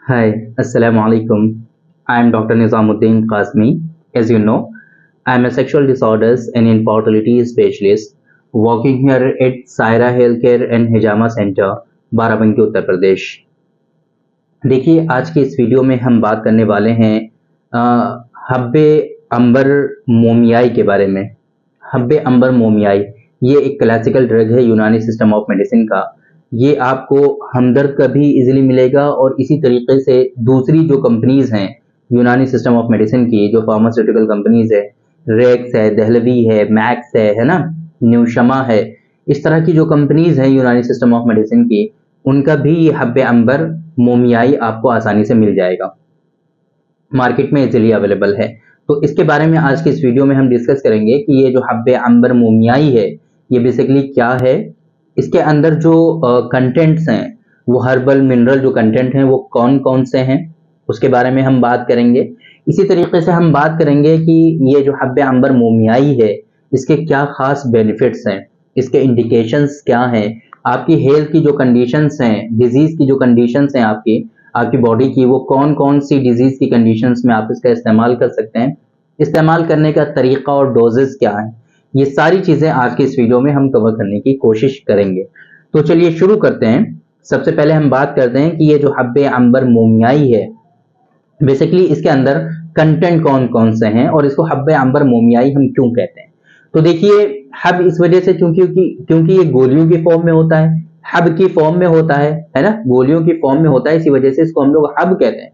Hi, Assalamu alaikum. I am Dr. Nizamuddin Qasmi. As you know, I am a sexual disorders and infertility specialist working here at Saira Healthcare and Hijama Center, Barabanki Uttar Pradesh. देखिए, आज की इस video में हम बात करने वाले हैं हब्बे अंबर मोमियाई के बारे में। हब्बे अंबर मोमियाई ये एक क्लासिकल ड्रग है यूनानी सिस्टम ऑफ मेडिसिन का। ये आपको हमदर्द का भी इजीली मिलेगा और इसी तरीके से दूसरी जो कंपनीज हैं यूनानी सिस्टम ऑफ मेडिसिन की, जो फार्मास्यूटिकल कंपनीज है, रेक्स है, दहलवी है, मैक्स है ना, न्यूशमा है, इस तरह की जो कंपनीज हैं यूनानी सिस्टम ऑफ मेडिसिन की, उनका भी ये हब्बे अंबर मोमियाई आपको आसानी से मिल जाएगा, मार्केट में इजीली अवेलेबल है। तो इसके बारे में आज की इस वीडियो में हम डिस्कस करेंगे कि ये जो हब्बे अंबर मोमियाई है ये बेसिकली क्या है, इसके अंदर जो कंटेंट्स हैं वो हर्बल मिनरल जो कंटेंट हैं वो कौन कौन से हैं, उसके बारे में हम बात करेंगे। इसी तरीके से हम बात करेंगे कि ये जो हब्बे अंबर मोमियाई है इसके क्या खास बेनिफिट्स हैं, इसके इंडिकेशंस क्या हैं, आपकी हेल्थ की जो कंडीशंस हैं, डिजीज की जो कंडीशंस हैं आपकी बॉडी की, वो कौन कौन सी डिजीज की कंडीशंस में आप इसका इस्तेमाल कर सकते हैं, इस्तेमाल करने का तरीका और डोजेस क्या है, ये सारी चीजें आज की इस वीडियो में हम कवर करने की कोशिश करेंगे। तो चलिए शुरू करते हैं। सबसे पहले हम बात करते हैं कि ये जो हब्बे अंबर मोमियाई है बेसिकली इसके अंदर कंटेंट कौन कौन से हैं और इसको हब्बे अंबर मोमियाई हम क्यों कहते हैं। तो देखिए, हब इस वजह से क्योंकि ये गोलियों की फॉर्म में होता है, हब की फॉर्म में होता है ना, गोलियों की फॉर्म में होता है, इसी वजह से इसको हम लोग हब कहते हैं।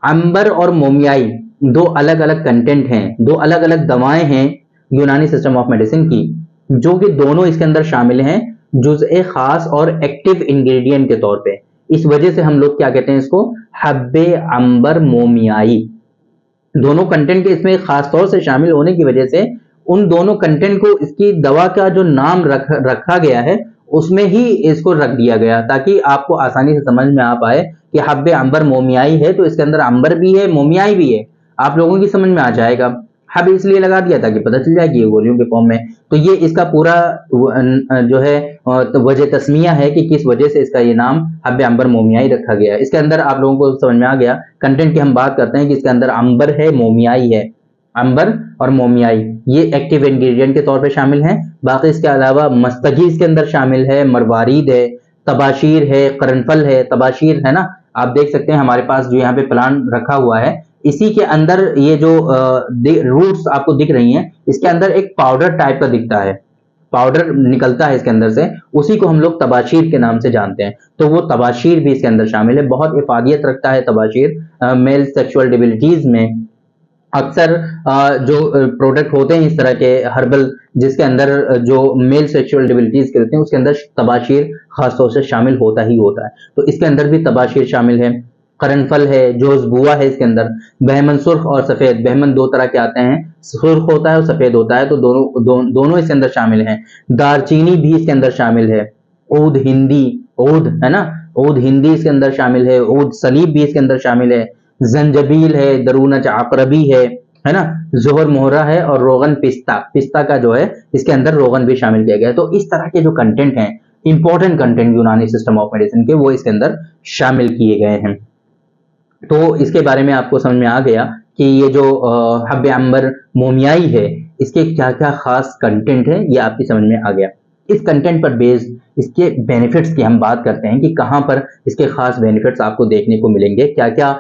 अंबर और मोमियाई दो अलग अलग कंटेंट हैं, दो अलग अलग दवाएं हैं यूनानी सिस्टम ऑफ मेडिसिन की, जो कि दोनों इसके अंदर शामिल हैं जुज़ए खास और एक्टिव इंग्रेडिएंट के तौर पे। इस वजह से हम लोग क्या कहते हैं इसको, हब्बे अंबर मोमियाई। दोनों कंटेंट के इसमें खास तौर से शामिल होने की वजह से उन दोनों कंटेंट को इसकी दवा का जो नाम रखा गया है उसमें ही इसको रख दिया गया, ताकि आपको आसानी से समझ में आ पाए कि हब्बे अंबर मोमियाई है तो इसके अंदर अंबर भी है, मोमियाई भी है, आप लोगों की समझ में आ जाएगा। हब इसलिए लगा दिया ताकि पता चल जाए कि ये गोलियों के फॉर्म में। तो ये इसका पूरा जो है वजह तस्मिया है कि किस वजह से इसका ये नाम हब्बे अंबर मोमियाई रखा गया है। इसके अंदर आप लोगों को समझ में आ गया, कंटेंट की हम बात करते हैं कि इसके अंदर अंबर है, मोमियाई है। अंबर और मोमियाई ये एक्टिव इंग्रेडिएंट के तौर पे शामिल हैं। बाकी इसके अलावा मस्तगी इसके अंदर शामिल है, मरवारीद है, तबाशीर है, करनफल है। तबाशीर है ना, आप देख सकते हैं हमारे पास जो यहाँ पे प्लांट रखा हुआ है, इसी के अंदर ये जो रूट्स आपको दिख रही हैं, इसके अंदर एक पाउडर टाइप का दिखता है, पाउडर निकलता है इसके अंदर से, उसी को हम लोग तबाशीर के नाम से जानते हैं। तो वो तबाशीर भी इसके अंदर शामिल है। बहुत इफादियत रखता है तबाशीर मेल सेक्सुअल डिबिलिटीज में। अक्सर जो प्रोडक्ट होते हैं इस तरह के हर्बल, जिसके अंदर जो मेल सेक्सुअल डिबिलिटीज के होते हैं उसके अंदर तबाशीर खासतौर से शामिल होता ही होता है। तो इसके अंदर भी तबाशीर शामिल है। करनफल है, जोजबुआ है इसके अंदर, बहमन सुर्ख और सफेद, बहमन दो तरह के आते हैं, सुर्ख होता है और सफेद होता है, तो दोनों इसके अंदर शामिल हैं। दारचीनी भी इसके अंदर शामिल है। ऊद हिंदी, ऊद है ना, ऊद हिंदी इसके अंदर शामिल है। ऊद सलीब भी इसके अंदर शामिल है। जंजबील है, दरूनच अकरबी है ना, जोहर मोहरा है और रोगन पिस्ता, पिस्ता का जो है इसके अंदर रोगन भी शामिल किया गया है। तो इस तरह के जो कंटेंट हैं, इंपॉर्टेंट कंटेंट यूनानी सिस्टम ऑफ मेडिसिन के, वो इसके अंदर शामिल किए गए हैं। तो इसके बारे में आपको समझ में आ गया कि ये जो हब्बे अंबर मोमियाई है इसके क्या क्या खास कंटेंट है, ये आपकी समझ में आ गया। इस कंटेंट पर बेस्ड इसके बेनिफिट्स की हम बात करते हैं कि कहाँ पर इसके खास बेनिफिट्स आपको देखने को मिलेंगे, क्या क्या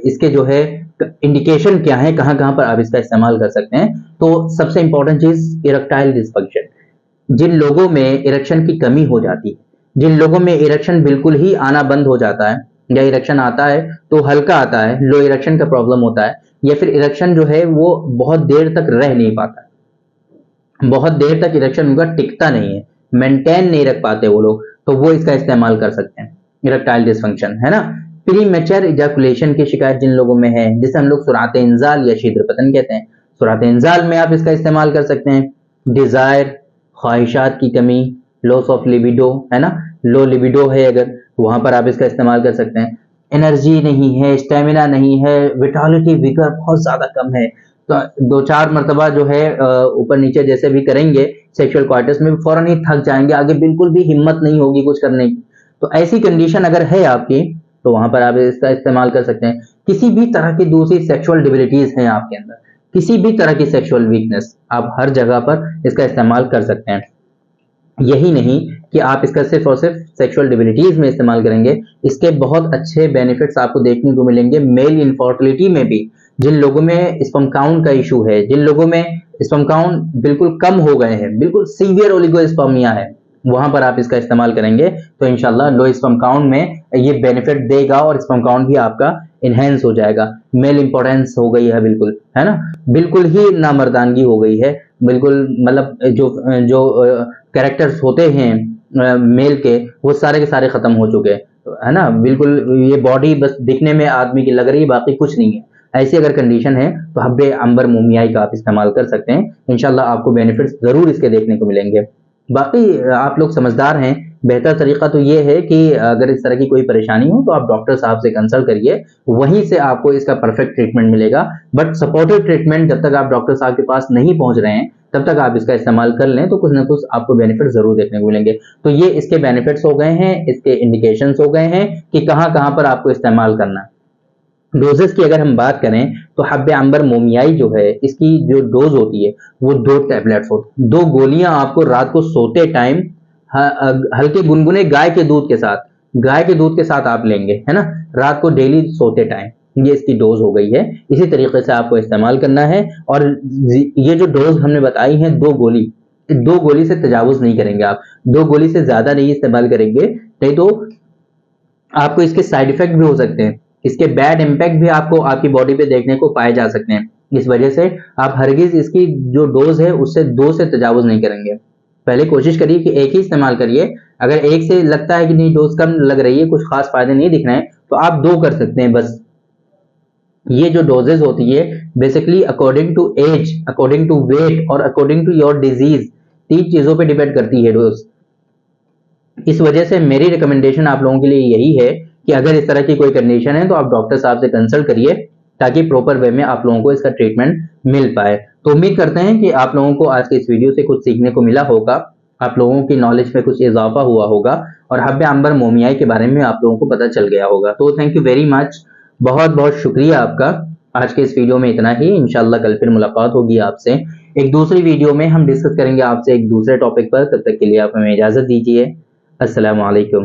इसके जो है इंडिकेशन क्या है, कहाँ कहाँ पर आप इसका इस्तेमाल कर सकते हैं। तो सबसे इंपॉर्टेंट चीज इरेक्टाइल डिसफंक्शन, जिन लोगों में इरेक्शन की कमी हो जाती है, जिन लोगों में इरेक्शन बिल्कुल ही आना बंद हो जाता है, या इरेक्शन आता है तो हल्का आता है, लो इरेक्शन का प्रॉब्लम होता है, या फिर इरेक्शन जो है वो बहुत देर तक रह नहीं पाता, बहुत देर तक इरेक्शन उनका टिकता नहीं है, मेंटेन नहीं रख पाते वो लोग, तो वो इसका इस्तेमाल कर सकते हैं। इरेक्टाइल डिसफंक्शन है ना। प्री मैच्योर इजैकुलेशन की शिकायत जिन लोगों में है, जिसे हम लोग सुरात इंजाल या शीघ्र पतन कहते हैं, सुरात इंजाल में आप इसका इस्तेमाल कर सकते हैं। डिजायर, ख्वाहिशात की कमी, लॉस ऑफ लिबिडो है ना, लो लिबिडो है अगर, वहां पर आप इसका इस्तेमाल कर सकते हैं। एनर्जी नहीं है, स्टेमिना नहीं है, विटालिटी विगर बहुत ज्यादा कम है, तो दो चार मरतबा जो है ऊपर नीचे जैसे भी करेंगे सेक्सुअल क्वार्टर्स में फौरन ही थक जाएंगे, आगे बिल्कुल भी हिम्मत नहीं होगी कुछ करने की। तो ऐसी कंडीशन अगर है आपकी तो वहां पर आप इसका इस्तेमाल कर सकते हैं। किसी भी तरह की दूसरी सेक्सुअल डिबिलिटीज हैं आपके अंदर, किसी भी तरह की सेक्सुअल वीकनेस, आप हर जगह पर इसका इस्तेमाल कर सकते हैं। यही नहीं कि आप इसका सिर्फ और सिर्फ सेक्सुअल डिबिलिटीज में इस्तेमाल करेंगे, इसके बहुत अच्छे बेनिफिट्स आपको देखने को मिलेंगे मेल इनफर्टिलिटी में भी। जिन लोगों में स्पर्म काउंट का इशू है, जिन लोगों में स्पर्म काउंट बिल्कुल कम हो गए हैं, बिल्कुल सीवियर ओलिगोस्पर्मिया है, वहां पर आप इसका इस्तेमाल करेंगे तो इंशाल्लाह लो स्पर्म काउंट में ये बेनिफिट देगा और स्पर्म काउंट भी आपका इनहेंस हो जाएगा। मेल इंपॉर्टेंस हो गई है बिल्कुल, है ना, बिल्कुल ही नामर्दानगी हो गई है, बिल्कुल मतलब जो जो कैरेक्टर्स होते हैं मेल के, वो सारे के सारे खत्म हो चुके हैं, है ना, बिल्कुल ये बॉडी बस दिखने में आदमी की लग रही है, बाकी कुछ नहीं है। ऐसी अगर कंडीशन है तो हब्बे अंबर मोमियाई का आप इस्तेमाल कर सकते हैं, इंशाल्लाह आपको बेनिफिट्स जरूर इसके देखने को मिलेंगे। बाकी आप लोग समझदार हैं, बेहतर तरीका तो ये है कि अगर इस तरह की कोई परेशानी हो तो आप डॉक्टर साहब से कंसल्ट करिए, वहीं से आपको इसका परफेक्ट ट्रीटमेंट मिलेगा। बट सपोर्टिव ट्रीटमेंट जब तक आप डॉक्टर साहब के पास नहीं पहुंच रहे हैं तब तक आप इसका इस्तेमाल कर लें तो कुछ ना कुछ आपको बेनिफिट जरूर देखने को मिलेंगे। तो ये इसके बेनिफिट्स हो गए हैं, इसके इंडिकेशंस हो गए हैं कि कहाँ कहाँ पर आपको इस्तेमाल करना है। डोजेस की अगर हम बात करें तो हब्बे अंबर मोमियाई जो है, इसकी जो डोज होती है वो 2 टैबलेट्स होती है, 2 गोलियां आपको रात को सोते टाइम हल्के गुनगुने गाय के दूध के साथ आप लेंगे, है ना, रात को डेली सोते टाइम। ये इसकी डोज हो गई है, इसी तरीके से आपको इस्तेमाल करना है। और ये जो डोज हमने बताई है 2 गोली से तजावुज नहीं करेंगे आप, 2 गोली से ज्यादा नहीं इस्तेमाल करेंगे, नहीं तो आपको इसके साइड इफेक्ट भी हो सकते हैं, इसके बैड इम्पैक्ट भी आपको आपकी बॉडी पे देखने को पाए जा सकते हैं। इस वजह से आप हरगिज इसकी जो डोज है उससे 2 से तजावुज नहीं करेंगे। पहले कोशिश करिए कि एक ही इस्तेमाल करिए, अगर एक से लगता है कि नहीं डोज कम लग रही है, कुछ खास फायदे नहीं दिख रहे हैं, तो आप 2 कर सकते हैं बस। ये जो डोजेज होती है basically according to age, according to weight और अकॉर्डिंग टू योर डिजीज, 3 चीजों पे डिपेंड करती है डोज। इस वजह से मेरी रिकमेंडेशन आप लोगों के लिए यही है कि अगर इस तरह की कोई कंडीशन है तो आप डॉक्टर साहब से कंसल्ट करिए, ताकि प्रॉपर वे में आप लोगों को इसका ट्रीटमेंट मिल पाए। तो उम्मीद करते हैं कि आप लोगों को आज के इस वीडियो से कुछ सीखने को मिला होगा, आप लोगों की नॉलेज में कुछ इजाफा हुआ होगा और हब्बे अंबर मोमियाई के बारे में आप लोगों को पता चल गया होगा। तो थैंक यू वेरी मच, बहुत बहुत शुक्रिया आपका। आज के इस वीडियो में इतना ही, इंशाल्लाह कल फिर मुलाकात होगी आपसे एक दूसरी वीडियो में, हम डिस्कस करेंगे आपसे एक दूसरे टॉपिक पर। तब तक के लिए आप हमें इजाजत दीजिए। अस्सलाम वालेकुम।